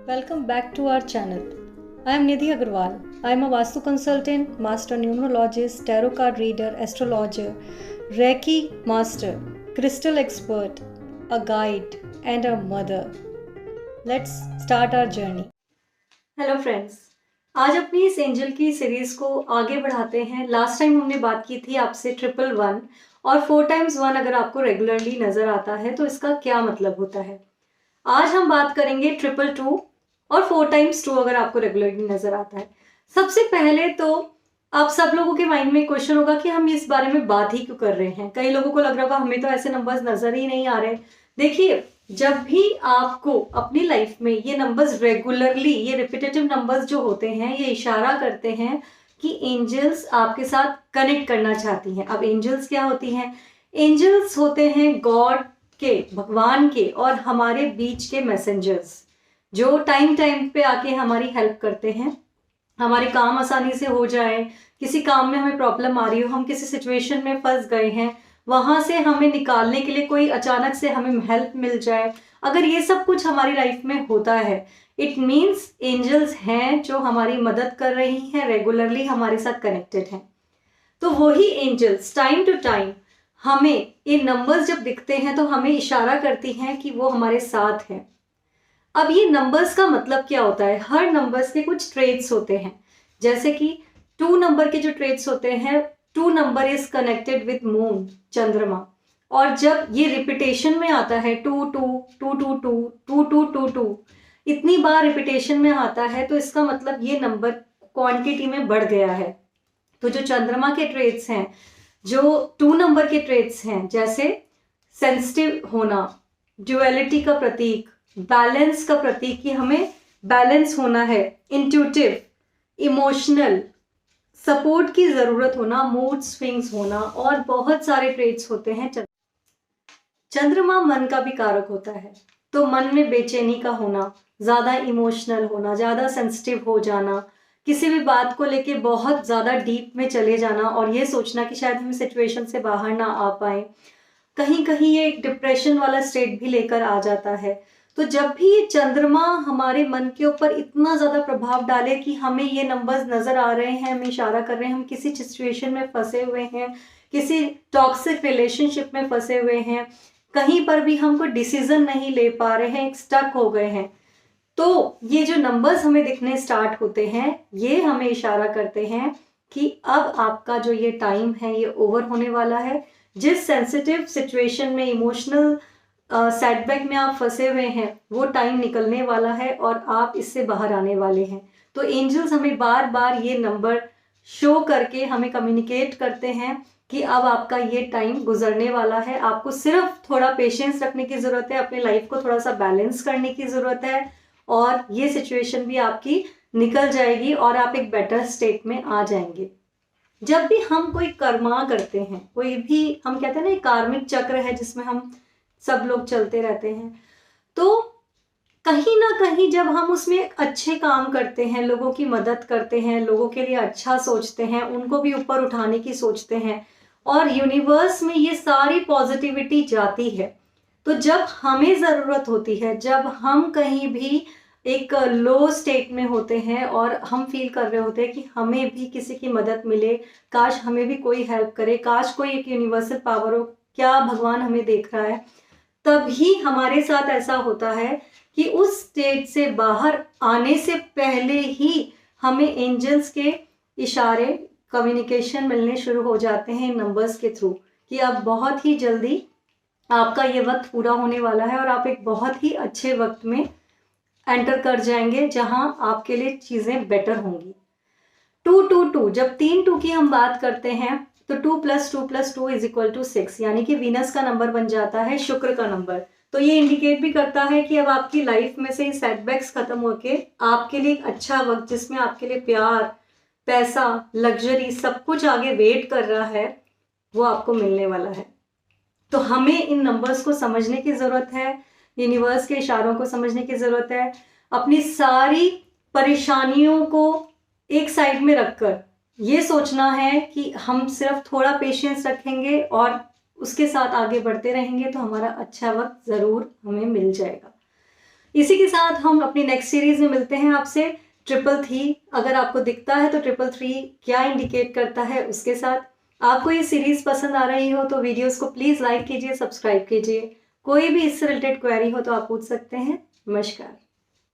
Welcome back to our channel. I am Nidhi Agarwal. I am a Vastu consultant, master numerologist, tarot card reader, astrologer, Reiki master, crystal expert, a guide, and a mother. Let's start our journey. Hello friends. आज अपनी इस angel की series को आगे बढ़ाते हैं। Last time हमने बात की थी आपसे 111 और 4x1 अगर आपको रेगुलरली नजर आता है तो इसका क्या मतलब होता है। आज हम बात करेंगे 222 और 4x2 अगर आपको रेगुलरली नजर आता है। सबसे पहले तो आप सब लोगों के माइंड में क्वेश्चन होगा कि हम इस बारे में बात ही क्यों कर रहे हैं। कई लोगों को लग रहा होगा हमें तो ऐसे नंबर्स नजर ही नहीं आ रहे। देखिए, जब भी आपको अपनी लाइफ में ये नंबर्स रेगुलरली, ये रिपीटेटिव नंबर्स जो होते हैं, ये इशारा करते हैं कि एंजल्स आपके साथ कनेक्ट करना चाहती हैं। अब एंजल्स क्या होती हैं? एंजल्स होते हैं गॉड के, भगवान के और हमारे बीच के मैसेंजर्स, जो टाइम टाइम पे आके हमारी हेल्प करते हैं। हमारे काम आसानी से हो जाए, किसी काम में हमें प्रॉब्लम आ रही हो, हम किसी सिचुएशन में फंस गए हैं, वहां से हमें निकालने के लिए कोई अचानक से हमें हेल्प मिल जाए, अगर ये सब कुछ हमारी लाइफ में होता है, इट मीन्स एंजल्स हैं जो हमारी मदद कर रही हैं, रेगुलरली हमारे साथ कनेक्टेड हैं। तो वही एंजल्स टाइम टू टाइम हमें ये नंबर्स जब दिखते हैं तो हमें इशारा करती हैं कि वो हमारे साथ हैं। अब ये नंबर्स का मतलब क्या होता है? हर नंबर्स के कुछ ट्रेड्स होते हैं। जैसे कि 2 नंबर के जो ट्रेड्स होते हैं, 2 number is connected with moon, चंद्रमा। और जब ये रिपीटेशन में आता है 2 2 2 2 2 2 2 2 2, इतनी बार रिपीटेशन में आता है तो इसका मतलब ये नंबर क्वांटिटी में बढ़ गया है। तो जो चंद्रमा के ट्रेड्स हैं, जो 2 नंबर के ट्रेड्स हैं, जैसे सेंसिटिव होना, ड्युअलिटी का प्रतीक, बैलेंस का प्रतीक कि हमें बैलेंस होना है, इंट्यूटिव, इमोशनल, सपोर्ट की जरूरत होना, मूड स्विंग्स होना और बहुत सारे ट्रेड्स होते हैं। चंद्रमा मन का भी कारक होता है, तो मन में बेचैनी का होना, ज्यादा इमोशनल होना, ज्यादा सेंसिटिव हो जाना, किसी भी बात को लेके बहुत ज्यादा डीप में चले जाना और ये सोचना कि शायद हम सिचुएशन से बाहर ना आ पाए। कहीं कहीं ये एक डिप्रेशन वाला स्टेट भी लेकर आ जाता है। तो जब भी ये चंद्रमा हमारे मन के ऊपर इतना ज्यादा प्रभाव डाले कि हमें ये नंबर्स नजर आ रहे हैं, हमें इशारा कर रहे हैं हम किसी सिचुएशन में फंसे हुए हैं, किसी टॉक्सिक रिलेशनशिप में फंसे हुए हैं, कहीं पर भी हम कोई डिसीजन नहीं ले पा रहे हैं, स्टक हो गए हैं, तो ये जो नंबर्स हमें दिखने स्टार्ट होते हैं, ये हमें इशारा करते हैं कि अब आपका जो ये टाइम है ये ओवर होने वाला है। जिस सेंसिटिव सिचुएशन में, इमोशनल सेटबैक में आप फंसे हुए हैं, वो टाइम निकलने वाला है और आप इससे बाहर आने वाले हैं। तो एंजल्स हमें बार बार ये नंबर शो करके हमें कम्युनिकेट करते हैं कि अब आपका ये टाइम गुजरने वाला है। आपको सिर्फ थोड़ा पेशेंस रखने की जरूरत है, अपनी लाइफ को थोड़ा सा बैलेंस करने की जरूरत है और ये सिचुएशन भी आपकी निकल जाएगी और आप एक बेटर स्टेट में आ जाएंगे। जब भी हम कोई कर्मा करते हैं, कोई भी, हम कहते हैं ना, एक कार्मिक चक्र है जिसमें हम सब लोग चलते रहते हैं, तो कहीं ना कहीं जब हम उसमें अच्छे काम करते हैं, लोगों की मदद करते हैं, लोगों के लिए अच्छा सोचते हैं, उनको भी ऊपर उठाने की सोचते हैं और यूनिवर्स में ये सारी पॉजिटिविटी जाती है, तो जब हमें जरूरत होती है, जब हम कहीं भी एक लो स्टेट में होते हैं और हम फील कर रहे होते हैं कि हमें भी किसी की मदद मिले, काश हमें भी कोई हेल्प करे, काश कोई एक यूनिवर्सल पावर हो, क्या भगवान हमें देख रहा है, तभी हमारे साथ ऐसा होता है कि उस स्टेट से बाहर आने से पहले ही हमें एंजल्स के इशारे, कम्युनिकेशन मिलने शुरू हो जाते हैं नंबर्स के थ्रू कि अब बहुत ही जल्दी आपका ये वक्त पूरा होने वाला है और आप एक बहुत ही अच्छे वक्त में एंटर कर जाएंगे जहां आपके लिए चीजें बेटर होंगी। 222, जब 3 2 की हम बात करते हैं तो 2 + 2 + 2 = 6, यानी कि वीनस का नंबर बन जाता है, शुक्र का नंबर। तो ये इंडिकेट भी करता है कि अब आपकी लाइफ में से सेटबैक्स खत्म होके आपके लिए एक अच्छा वक्त, जिसमें आपके लिए प्यार, पैसा, लग्जरी, सब कुछ आगे वेट कर रहा है, वो आपको मिलने वाला है। तो हमें इन नंबर्स को समझने की जरूरत है, यूनिवर्स के इशारों को समझने की जरूरत है, अपनी सारी परेशानियों को एक साइड में रखकर ये सोचना है कि हम सिर्फ थोड़ा पेशेंस रखेंगे और उसके साथ आगे बढ़ते रहेंगे तो हमारा अच्छा वक्त जरूर हमें मिल जाएगा। इसी के साथ हम अपनी नेक्स्ट सीरीज में मिलते हैं आपसे 333। अगर आपको दिखता है तो 333 क्या इंडिकेट करता है उसके साथ। आपको ये सीरीज पसंद आ रही हो तो वीडियोस को प्लीज़ लाइक कीजिए, सब्सक्राइब कीजिए। कोई भी इससे रिलेटेड क्वेरी हो तो आप पूछ सकते हैं। नमस्कार।